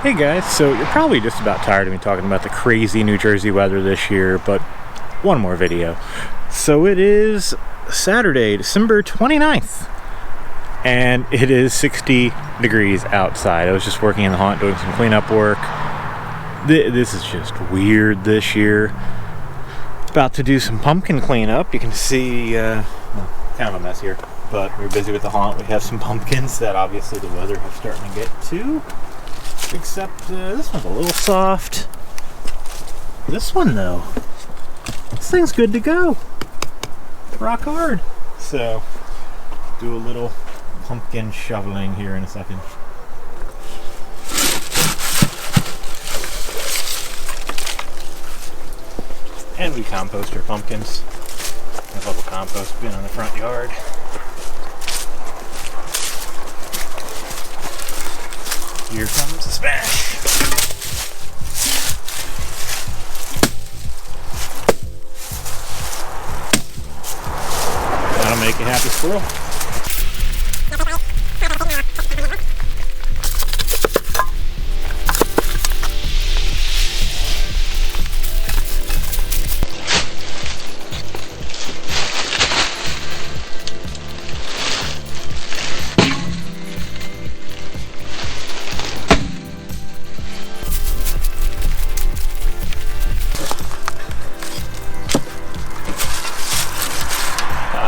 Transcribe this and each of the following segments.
Hey guys, so you're probably just about tired of me talking about the crazy New Jersey weather this year, but one more video. So it is Saturday, December 29th, and it is 60 degrees outside. I was just working in the haunt doing some cleanup work. This is just weird this year. About to do some pumpkin cleanup. You can see, kind of a mess here, but we're busy with the haunt. We have some pumpkins that obviously the weather is starting to get to. Except this one's a little soft. This one though, this thing's good to go. Rock hard. So, do a little pumpkin shoveling here in a second. And we compost our pumpkins. A little compost bin on the front yard. Here comes the smash. That'll make a happy squirrel.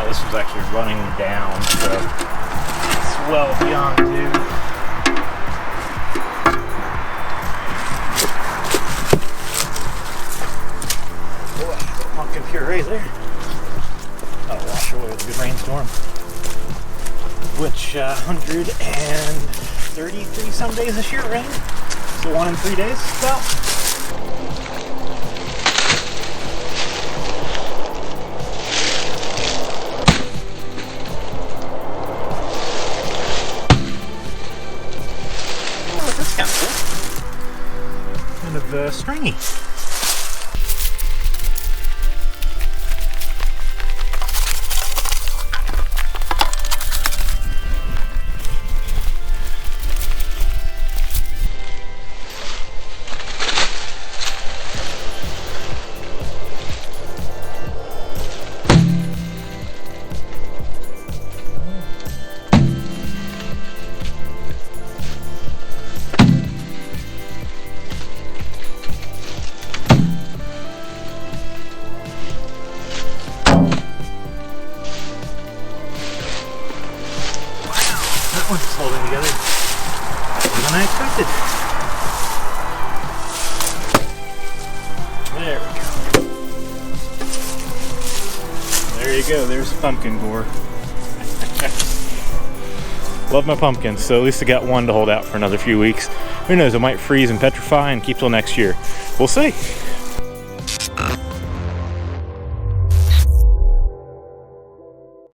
This was actually running down, so it's well beyond due. Boy, got pumpkin puree there. That'll wash away with a good rainstorm. Which 133 some days this year it rained. So 1 in 3 days about. Kind of stringy. That one's just holding together more than I expected. There we go. There you go. There's pumpkin gore. Love my pumpkins, so at least I got one to hold out for another few weeks. Who knows, it might freeze and petrify and keep till next year. We'll see.